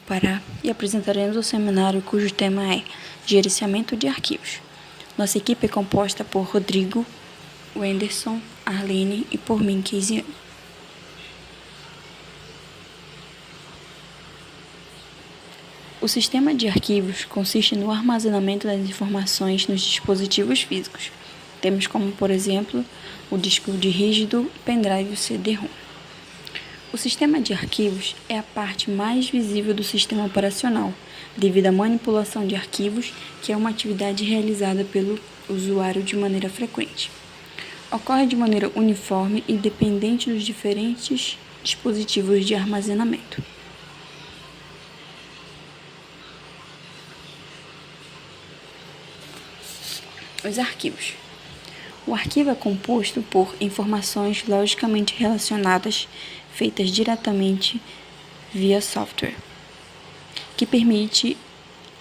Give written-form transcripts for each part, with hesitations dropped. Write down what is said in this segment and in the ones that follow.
Pará e apresentaremos o seminário cujo tema é Gerenciamento de Arquivos. Nossa equipe é composta por Rodrigo, Wenderson, Arlene e por mim, Keisiane. O sistema de arquivos consiste no armazenamento das informações nos dispositivos físicos. Temos como, por exemplo, o disco de rígido, pendrive e CD-ROM. O sistema de arquivos é a parte mais visível do sistema operacional, devido à manipulação de arquivos, que é uma atividade realizada pelo usuário de maneira frequente. Ocorre de maneira uniforme e dependente dos diferentes dispositivos de armazenamento. Os arquivos. O arquivo é composto por informações logicamente relacionadas, feitas diretamente via software, que permite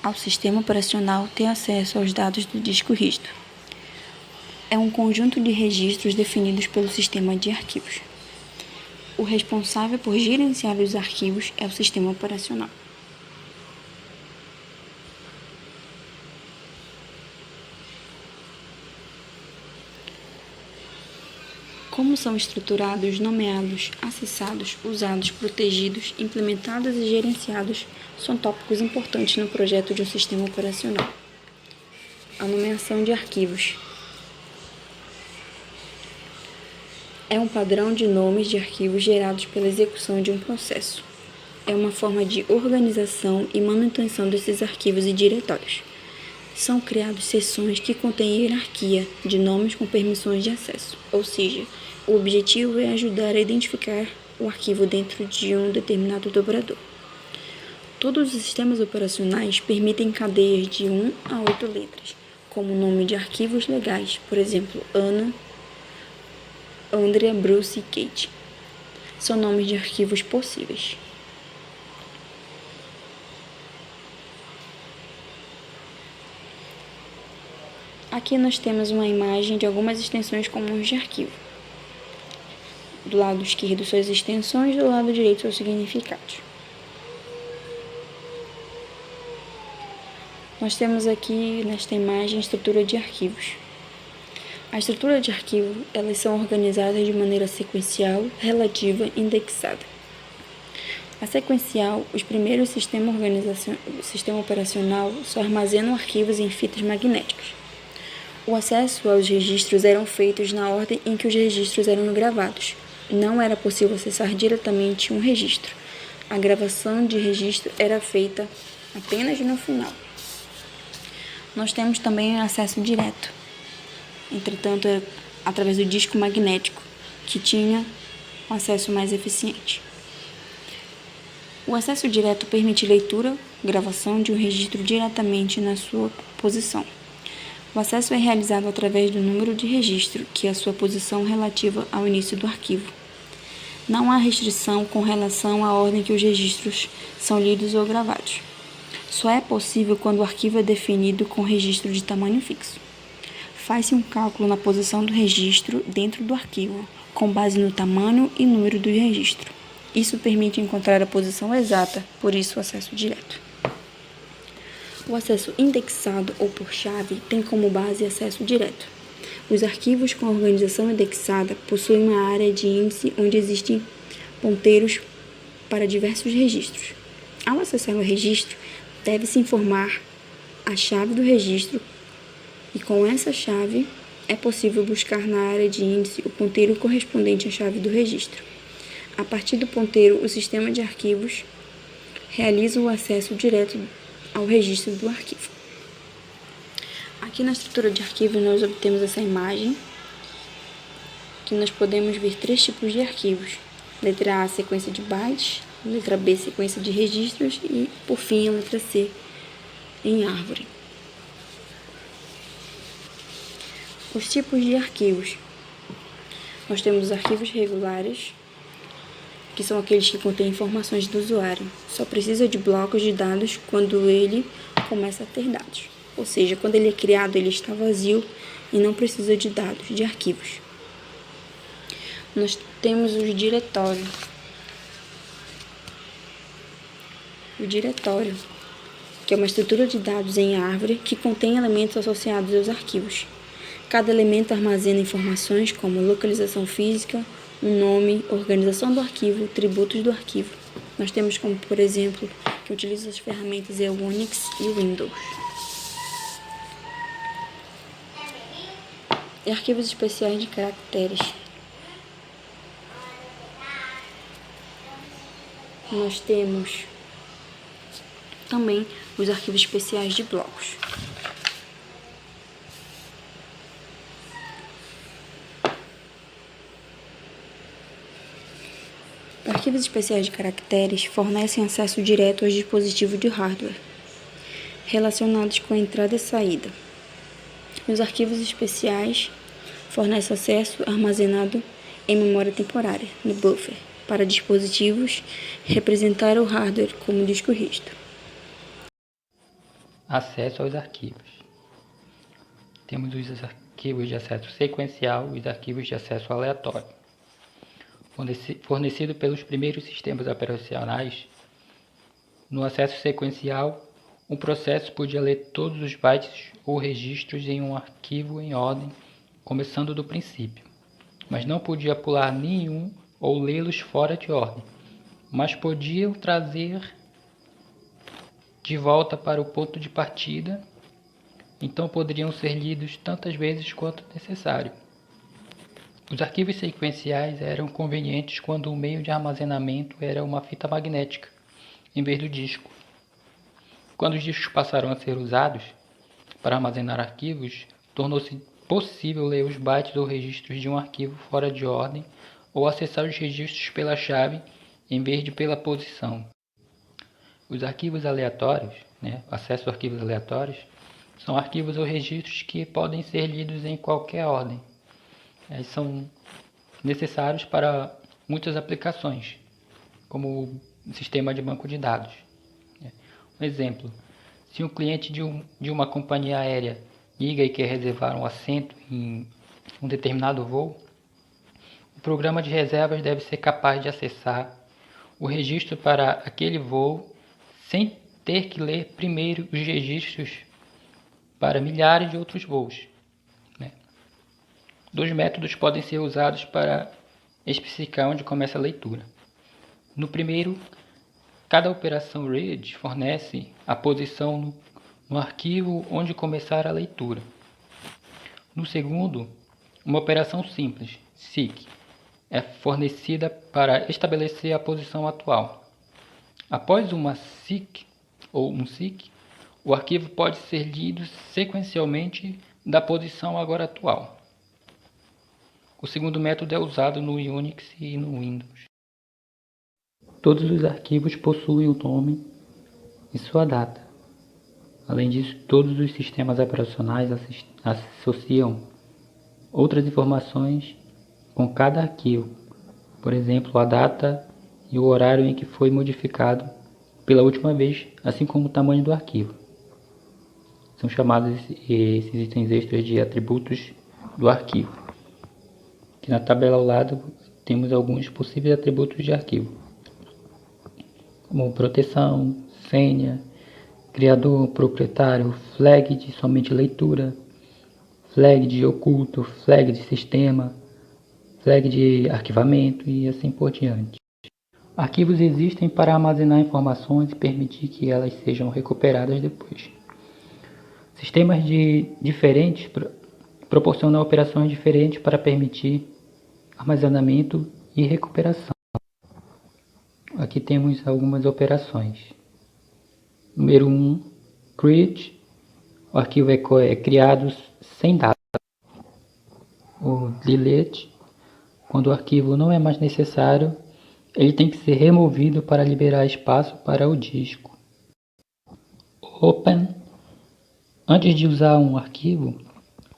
ao sistema operacional ter acesso aos dados do disco rígido. É um conjunto de registros definidos pelo sistema de arquivos. O responsável por gerenciar os arquivos é o sistema operacional. Como são estruturados, nomeados, acessados, usados, protegidos, implementados e gerenciados são tópicos importantes no projeto de um sistema operacional. A nomeação de arquivos é um padrão de nomes de arquivos gerados pela execução de um processo. É uma forma de organização e manutenção desses arquivos e diretórios. São criadas seções que contêm hierarquia de nomes com permissões de acesso, ou seja, o objetivo é ajudar a identificar o arquivo dentro de um determinado dobrador. Todos os sistemas operacionais permitem cadeias de 1 a 8 letras, como o nome de arquivos legais, por exemplo, Ana, Andrea, Bruce e Kate. São nomes de arquivos possíveis. Aqui nós temos uma imagem de algumas extensões comuns de arquivo. Do lado esquerdo, suas extensões, do lado direito, seus significados. Nós temos aqui, nesta imagem, a estrutura de arquivos. A estrutura de arquivo, elas são organizadas de maneira sequencial, relativa e indexada. A sequencial, os primeiros sistemas operacional só armazenam arquivos em fitas magnéticas. O acesso aos registros eram feitos na ordem em que os registros eram gravados. Não era possível acessar diretamente um registro. A gravação de registro era feita apenas no final. Nós temos também acesso direto, entretanto, através do disco magnético, que tinha um acesso mais eficiente. O acesso direto permite leitura, gravação de um registro diretamente na sua posição. O acesso é realizado através do número de registro, que é a sua posição relativa ao início do arquivo. Não há restrição com relação à ordem que os registros são lidos ou gravados. Só é possível quando o arquivo é definido com registro de tamanho fixo. Faz-se um cálculo na posição do registro dentro do arquivo, com base no tamanho e número do registro. Isso permite encontrar a posição exata, por isso o acesso direto. O acesso indexado ou por chave tem como base acesso direto. Os arquivos com organização indexada possuem uma área de índice onde existem ponteiros para diversos registros. Ao acessar o registro, deve-se informar a chave do registro e com essa chave é possível buscar na área de índice o ponteiro correspondente à chave do registro. A partir do ponteiro, o sistema de arquivos realiza o acesso direto ao registro do arquivo. Aqui na estrutura de arquivos nós obtemos essa imagem, que nós podemos ver 3 tipos de arquivos. Letra A, sequência de bytes, letra B, sequência de registros e, por fim, a letra C, em árvore. Os tipos de arquivos. Nós temos os arquivos regulares, que são aqueles que contêm informações do usuário. Só precisa de blocos de dados quando ele começa a ter dados. Ou seja, quando ele é criado, ele está vazio e não precisa de dados, de arquivos. Nós temos os diretórios. o diretório, que é uma estrutura de dados em árvore que contém elementos associados aos arquivos. Cada elemento armazena informações como localização física, um nome, organização do arquivo, tributos do arquivo. Nós temos como, por exemplo, que utiliza as ferramentas o Unix e o Windows. E arquivos especiais de caracteres. Nós temos também os arquivos especiais de blocos. Arquivos especiais de caracteres fornecem acesso direto aos dispositivos de hardware, relacionados com a entrada e saída. Os arquivos especiais fornecem acesso armazenado em memória temporária, no buffer, para dispositivos representar o hardware como disco rígido. Acesso aos arquivos. Temos os arquivos de acesso sequencial e os arquivos de acesso aleatório. Fornecido pelos primeiros sistemas operacionais, no acesso sequencial, um processo podia ler todos os bytes ou registros em um arquivo em ordem, começando do princípio, mas não podia pular nenhum ou lê-los fora de ordem, mas podia trazer de volta para o ponto de partida, então poderiam ser lidos tantas vezes quanto necessário. Os arquivos sequenciais eram convenientes quando o meio de armazenamento era uma fita magnética, em vez do disco. Quando os discos passaram a ser usados para armazenar arquivos, tornou-se possível ler os bytes ou registros de um arquivo fora de ordem ou acessar os registros pela chave em vez de pela posição. Os arquivos aleatórios, acesso a arquivos aleatórios, são arquivos ou registros que podem ser lidos em qualquer ordem. Eles são necessários para muitas aplicações, como o sistema de banco de dados. Um exemplo, se um cliente de uma companhia aérea liga e quer reservar um assento em um determinado voo, o programa de reservas deve ser capaz de acessar o registro para aquele voo sem ter que ler primeiro os registros para milhares de outros voos. Dois métodos podem ser usados para especificar onde começa a leitura. No primeiro, cada operação read fornece a posição no arquivo onde começar a leitura. No segundo, uma operação simples, seek, é fornecida para estabelecer a posição atual. Após uma seek ou um seek, o arquivo pode ser lido sequencialmente da posição agora atual. O segundo método é usado no Unix e no Windows. Todos os arquivos possuem o nome e sua data. Além disso, todos os sistemas operacionais associam outras informações com cada arquivo, por exemplo, a data e o horário em que foi modificado pela última vez, assim como o tamanho do arquivo. São chamados esses itens extras de atributos do arquivo. Aqui na tabela ao lado temos alguns possíveis atributos de arquivo, como proteção, senha, criador, proprietário, flag de somente leitura, flag de oculto, flag de sistema, flag de arquivamento e assim por diante. Arquivos existem para armazenar informações e permitir que elas sejam recuperadas depois. Sistemas diferentes proporcionam operações diferentes para permitir armazenamento e recuperação. Aqui temos algumas operações. Número 1, create. O arquivo é criado sem data. O delete. Quando o arquivo não é mais necessário, ele tem que ser removido para liberar espaço para o disco. Open. Antes de usar um arquivo,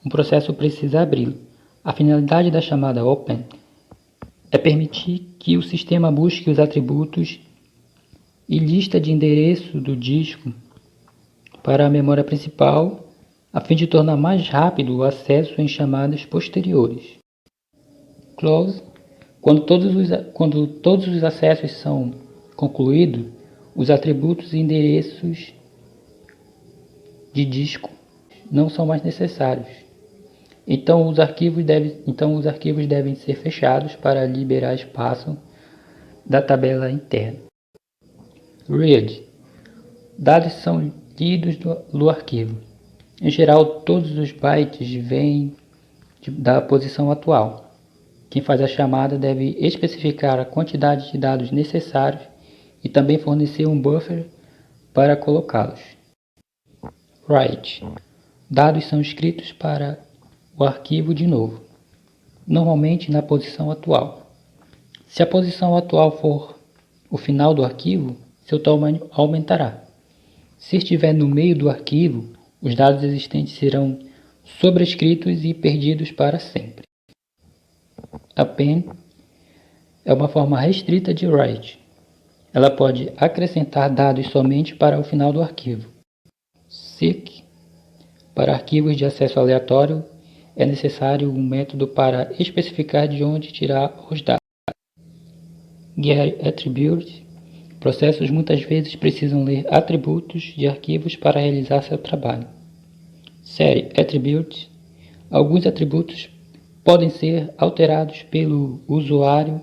um processo precisa abri-lo. A finalidade da chamada open é permitir que o sistema busque os atributos e lista de endereço do disco para a memória principal, a fim de tornar mais rápido o acesso em chamadas posteriores. Close. Quando todos os acessos são concluídos, Os atributos e endereços de disco não são mais necessários. Então os arquivos devem ser fechados para liberar espaço da tabela interna. Read. Dados são lidos do arquivo. Em geral, todos os bytes vêm da posição atual. Quem faz a chamada deve especificar a quantidade de dados necessários e também fornecer um buffer para colocá-los. Write. Dados são escritos para o arquivo de novo, normalmente na posição atual. Se a posição atual for o final do arquivo, seu tamanho aumentará. Se estiver no meio do arquivo, os dados existentes serão sobrescritos e perdidos para sempre. Append é uma forma restrita de write. Ela pode acrescentar dados somente para o final do arquivo. Seek. Para arquivos de acesso aleatório, é necessário um método para especificar de onde tirar os dados. Get attribute. Processos muitas vezes precisam ler atributos de arquivos para realizar seu trabalho. Set attribute. Alguns atributos podem ser alterados pelo usuário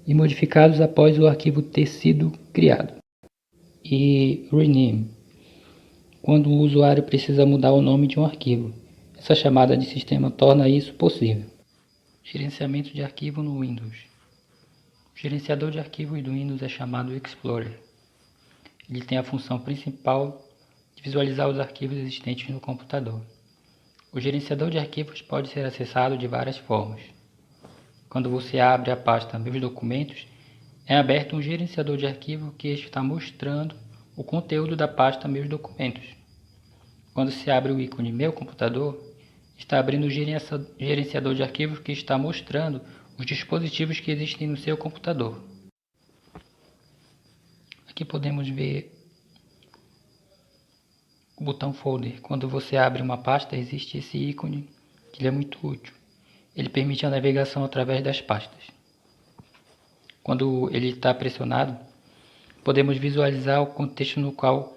e modificados após o arquivo ter sido criado. E rename. Quando o usuário precisa mudar o nome de um arquivo. Essa chamada de sistema torna isso possível. Gerenciamento de arquivo no Windows. O gerenciador de arquivos do Windows é chamado Explorer. Ele tem a função principal de visualizar os arquivos existentes no computador. O gerenciador de arquivos pode ser acessado de várias formas. Quando você abre a pasta Meus Documentos, é aberto um gerenciador de arquivo que está mostrando o conteúdo da pasta Meus Documentos. Quando se abre o ícone Meu Computador, está abrindo o gerenciador de arquivos que está mostrando os dispositivos que existem no seu computador. Aqui podemos ver o botão Folder. Quando você abre uma pasta, existe esse ícone que ele é muito útil. Ele permite a navegação através das pastas. Quando ele está pressionado, podemos visualizar o contexto no qual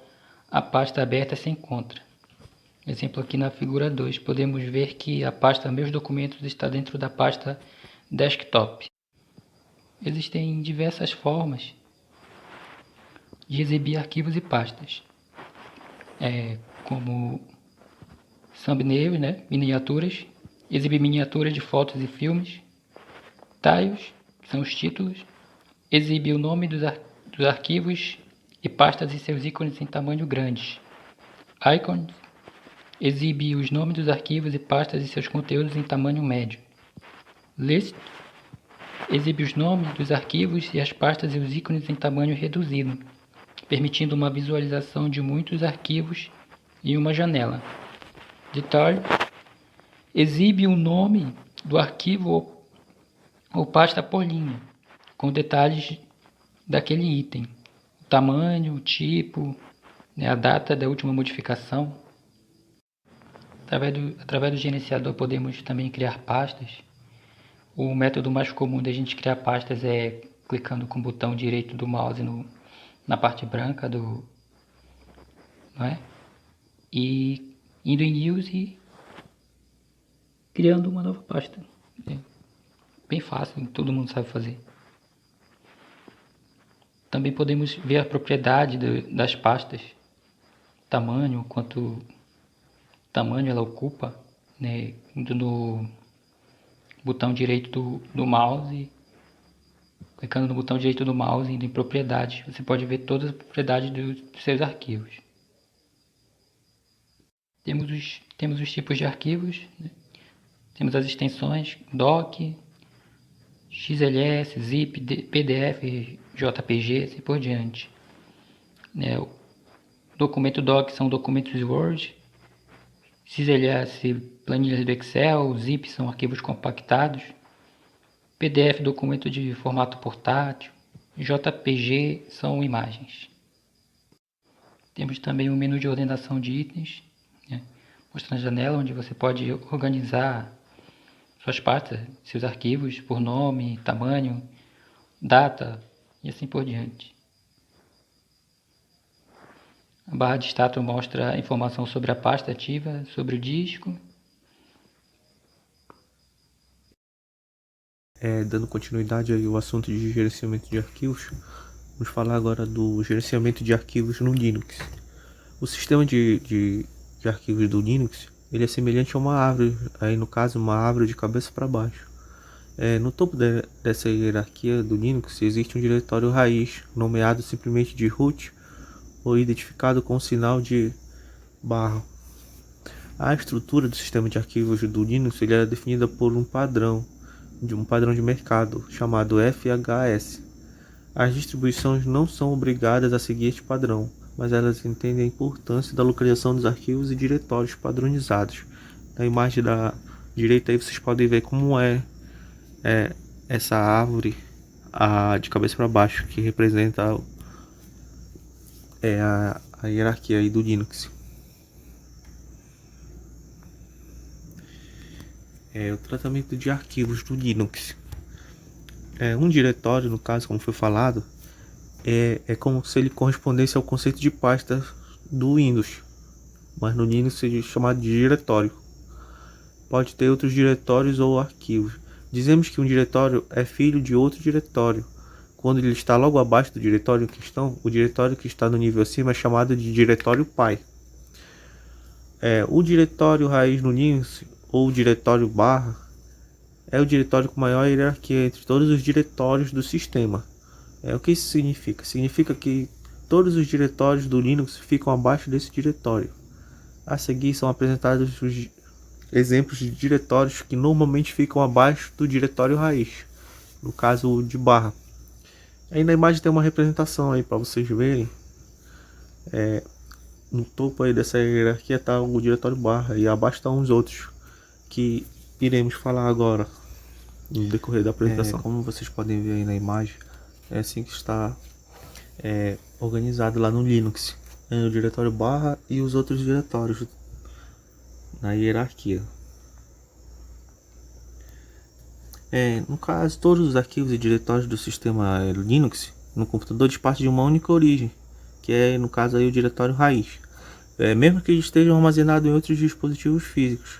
a pasta aberta se encontra. Exemplo aqui na figura 2, podemos ver que a pasta Meus Documentos está dentro da pasta Desktop. Existem diversas formas de exibir arquivos e pastas, como thumbnails, miniaturas, exibir miniaturas de fotos e filmes, tiles, que são os títulos, exibir o nome dos arquivos e pastas e seus ícones em tamanho grande, icons, exibe os nomes dos arquivos e pastas e seus conteúdos em tamanho médio. List exibe os nomes dos arquivos e as pastas e os ícones em tamanho reduzido, permitindo uma visualização de muitos arquivos em uma janela. Detail exibe o nome do arquivo ou pasta por linha, com detalhes daquele item, o tamanho, o tipo, a data da última modificação. Através do gerenciador podemos também criar pastas. O método mais comum de a gente criar pastas é clicando com o botão direito do mouse na parte branca e indo em Use e criando uma nova pasta. É bem fácil, todo mundo sabe fazer. Também podemos ver a propriedade das pastas, tamanho, quanto tamanho ela ocupa, indo no botão direito do mouse, clicando no botão direito do mouse, indo em propriedades, você pode ver todas as propriedades dos seus arquivos. Temos os tipos de arquivos, temos as extensões doc, XLS, zip, PDF, JPG, assim por diante. O documento doc são documentos Word, XLS, planilhas do Excel, zip são arquivos compactados, PDF, documento de formato portátil, JPG são imagens. Temos também um menu de ordenação de itens, mostrando a janela onde você pode organizar suas pastas, seus arquivos por nome, tamanho, data e assim por diante. A barra de status mostra informação sobre a pasta ativa, sobre o disco. Dando continuidade aí ao assunto de gerenciamento de arquivos, vamos falar agora do gerenciamento de arquivos no Linux. O sistema de arquivos do Linux, ele é semelhante a uma árvore, aí no caso uma árvore de cabeça para baixo. No topo dessa hierarquia do Linux existe um diretório raiz, nomeado simplesmente de root ou identificado com o sinal de barra. A estrutura do sistema de arquivos do Linux ele é definida por um padrão de mercado chamado FHS. As distribuições não são obrigadas a seguir este padrão, mas elas entendem a importância da localização dos arquivos e diretórios padronizados. Na imagem da direita aí vocês podem ver como é essa árvore de cabeça para baixo, que representa a hierarquia aí do Linux. O tratamento de arquivos do Linux. Um diretório, no caso, como foi falado, é como se ele correspondesse ao conceito de pasta do Windows, mas no Linux seria chamado de diretório. Pode ter outros diretórios ou arquivos. Dizemos que um diretório é filho de outro diretório. Quando ele está logo abaixo do diretório em questão, o diretório que está no nível acima é chamado de diretório pai. O diretório raiz no Linux, ou diretório barra, é o diretório com maior hierarquia entre todos os diretórios do sistema. O que isso significa? Significa que todos os diretórios do Linux ficam abaixo desse diretório. A seguir são apresentados os exemplos de diretórios que normalmente ficam abaixo do diretório raiz, no caso de barra. Aí na imagem tem uma representação aí para vocês verem. No topo aí dessa hierarquia está o diretório barra e abaixo estão os outros que iremos falar agora no decorrer da apresentação. Como vocês podem ver aí na imagem, é assim que está organizado lá no Linux, o diretório barra e os outros diretórios na hierarquia. No caso, todos os arquivos e diretórios do sistema Linux no computador partem de uma única origem, que é, no caso, aí, o diretório raiz, mesmo que eles estejam armazenados em outros dispositivos físicos.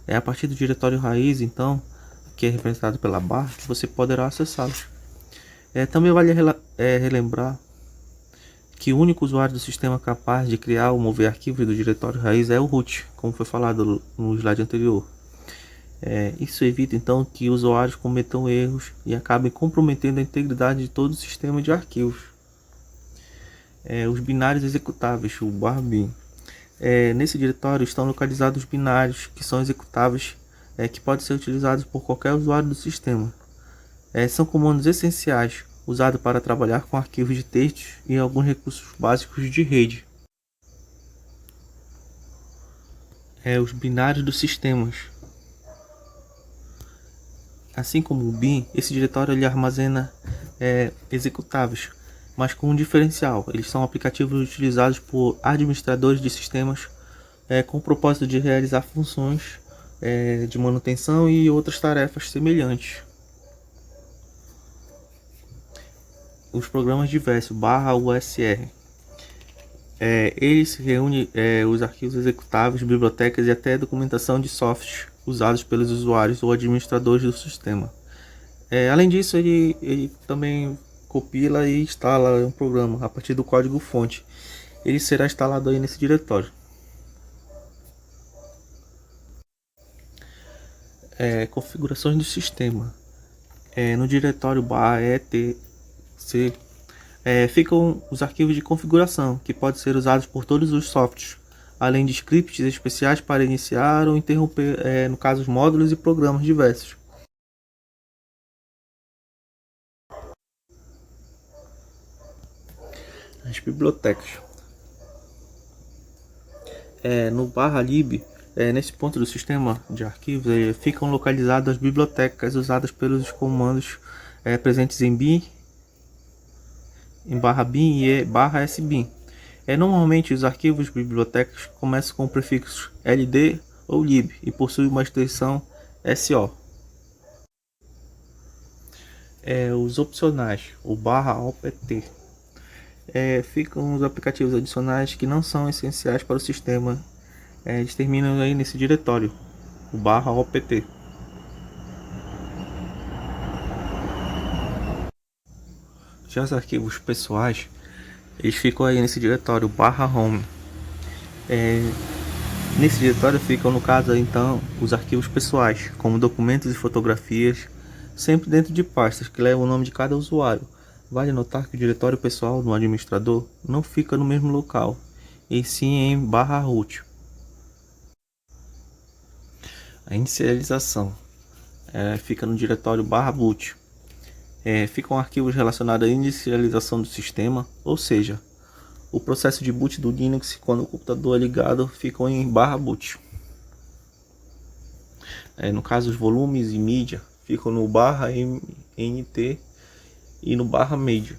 É a partir do diretório raiz, então, que é representado pela barra, que você poderá acessá-los. Também vale relembrar que o único usuário do sistema capaz de criar ou mover arquivos do diretório raiz é o root, como foi falado no slide anterior. Isso evita então que usuários cometam erros e acabem comprometendo a integridade de todo o sistema de arquivos. Os binários executáveis, o bar_bin. Nesse diretório estão localizados os binários que são executáveis, que podem ser utilizados por qualquer usuário do sistema. São comandos essenciais usados para trabalhar com arquivos de texto e alguns recursos básicos de rede. Os binários dos sistemas. Assim como o bin, esse diretório ele armazena executáveis, mas com um diferencial. Eles são aplicativos utilizados por administradores de sistemas com o propósito de realizar funções de manutenção e outras tarefas semelhantes. Os programas diversos /USR. Eles reúnem os arquivos executáveis, bibliotecas e até documentação de softwares usados pelos usuários ou administradores do sistema. Além disso, ele também compila e instala um programa a partir do código-fonte. Ele será instalado aí nesse diretório. Configurações do sistema. No diretório /etc ficam os arquivos de configuração, que podem ser usados por todos os softwares, além de scripts especiais para iniciar ou interromper, no caso, os módulos e programas diversos. As bibliotecas. No /lib, nesse ponto do sistema de arquivos, ficam localizadas as bibliotecas usadas pelos comandos presentes em bin, em /bin e /sbin. Normalmente os arquivos bibliotecas começam com prefixos ld ou lib e possuem uma extensão so. Os opcionais, o /opt. ficam os aplicativos adicionais que não são essenciais para o sistema. Eles terminam aí nesse diretório, o /opt. Já os arquivos pessoais, eles ficam aí nesse diretório /home. Nesse diretório ficam, no caso, então, os arquivos pessoais, como documentos e fotografias, sempre dentro de pastas que levam o nome de cada usuário. Vale notar que o diretório pessoal do administrador não fica no mesmo local, e sim em /root. A inicialização fica no diretório /boot. Ficam arquivos relacionados à inicialização do sistema, ou seja, o processo de boot do Linux quando o computador é ligado ficam em /boot. No caso, os volumes e mídia ficam no /nt e no /media.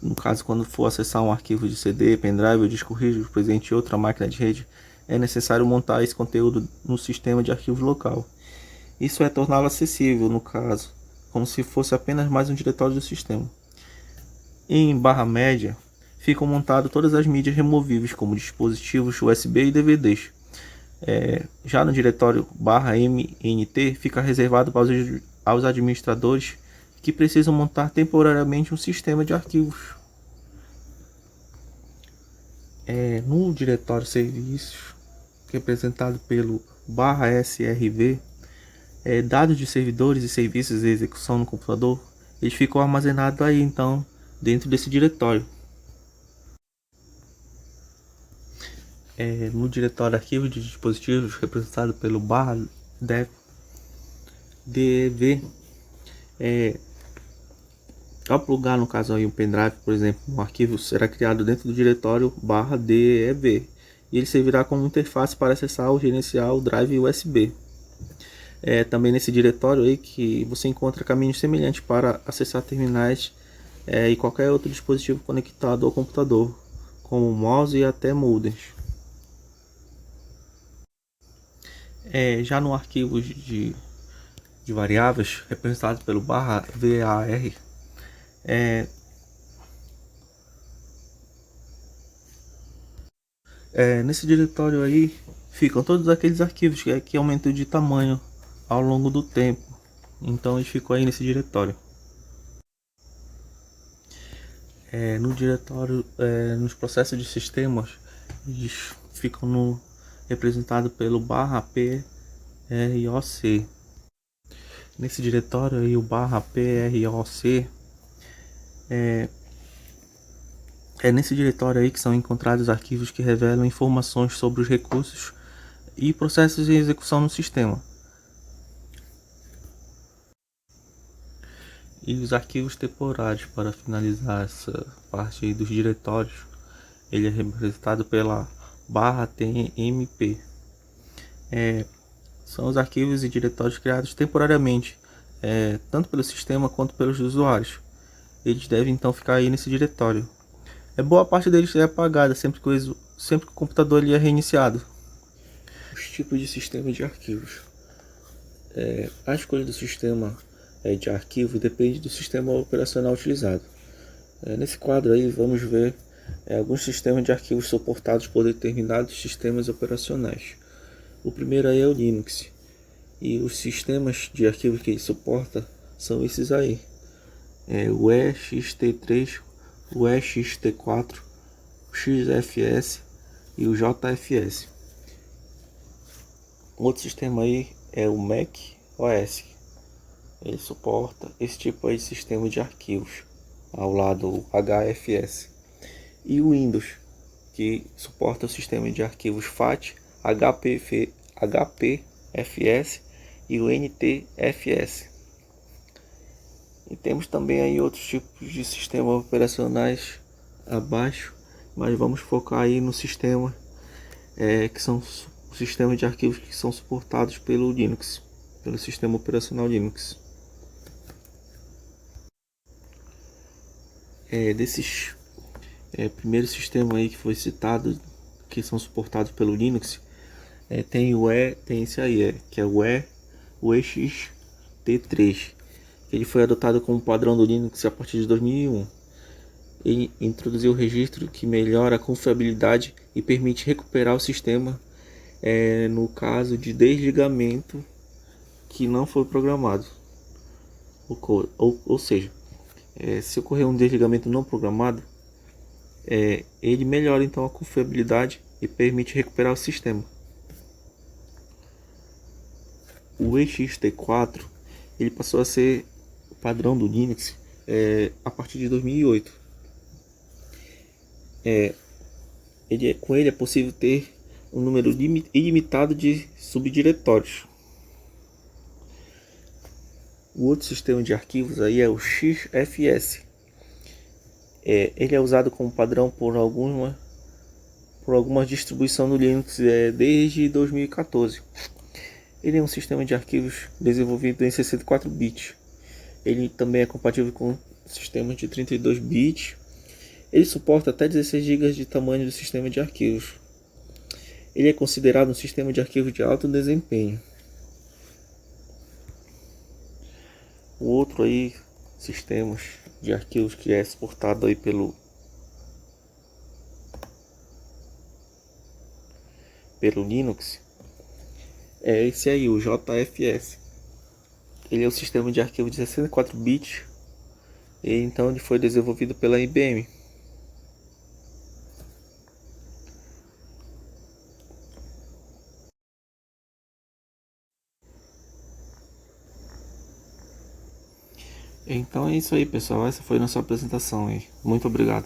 No caso, quando for acessar um arquivo de CD, pendrive ou disco rígido presente em outra máquina de rede, é necessário montar esse conteúdo no sistema de arquivos local. Isso é torná-lo acessível, no caso, como se fosse apenas mais um diretório do sistema. Em /media ficam montadas todas as mídias removíveis, como dispositivos USB e DVDs. Já no diretório /mnt fica reservado para aos administradores que precisam montar temporariamente um sistema de arquivos. No diretório serviços, representado pelo /srv, dados de servidores e serviços de execução no computador, eles ficam armazenados aí então dentro desse diretório. No diretório arquivo de dispositivos, representado pelo /dev, ao plugar, no caso aí um pendrive, por exemplo, um arquivo será criado dentro do diretório /dev e ele servirá como interface para acessar ou gerenciar o drive USB. Também nesse diretório aí que você encontra caminhos semelhantes para acessar terminais e qualquer outro dispositivo conectado ao computador, como mouse e até modems. Já no arquivo de variáveis, representado pelo /var, nesse diretório aí ficam todos aqueles arquivos que aumentam de tamanho ao longo do tempo. Então eles ficam aí nesse diretório. No diretório, nos processos de sistemas, eles ficam representado pelo /proc. Nesse diretório aí, o /proc, nesse diretório aí que são encontrados arquivos que revelam informações sobre os recursos e processos em execução no sistema. E os arquivos temporários, para finalizar essa parte aí dos diretórios, ele é representado pela /tmp. São os arquivos e diretórios criados temporariamente, tanto pelo sistema quanto pelos usuários. Eles devem então ficar aí nesse diretório. Boa parte deles é apagada sempre que o computador ele é reiniciado. Os tipos de sistema de arquivos. A escolha do sistema de arquivo depende do sistema operacional utilizado. Nesse quadro aí vamos ver alguns sistemas de arquivos suportados por determinados sistemas operacionais. O primeiro aí é o Linux, e os sistemas de arquivos que ele suporta são esses aí: o ext3, o ext4, o xfs e o jfs. Outro sistema aí é o Mac OS. Ele suporta esse tipo aí de sistema de arquivos, ao lado do HFS. E o Windows, que suporta o sistema de arquivos FAT, HPFS e o NTFS. E temos também aí outros tipos de sistemas operacionais abaixo, mas vamos focar aí no sistema que são os sistemas de arquivos que são suportados pelo Linux, pelo sistema operacional Linux. Desses primeiros sistemas aí que foi citado, que são suportados pelo Linux, tem esse aí, que é o ext3, que ele foi adotado como padrão do Linux a partir de 2001. Ele introduziu o registro que melhora a confiabilidade e permite recuperar o sistema no caso de desligamento que não foi programado. Ou seja, se ocorrer um desligamento não programado, ele melhora então a confiabilidade e permite recuperar o sistema. O ext4 ele passou a ser o padrão do Linux a partir de 2008. Com ele é possível ter um número ilimitado de subdiretórios. O outro sistema de arquivos aí é o XFS. Ele é usado como padrão por algumas distribuições do Linux desde 2014. Ele é um sistema de arquivos desenvolvido em 64 bits. Ele também é compatível com sistemas de 32 bits. Ele suporta até 16 GB de tamanho do sistema de arquivos. Ele é considerado um sistema de arquivos de alto desempenho. O outro aí, sistemas de arquivos que é suportado aí pelo Linux, é esse aí, o JFS. Ele é um sistema de arquivo de 64 bits. E então ele foi desenvolvido pela IBM. Então é isso aí, pessoal. Essa foi a nossa apresentação aí. Muito obrigado.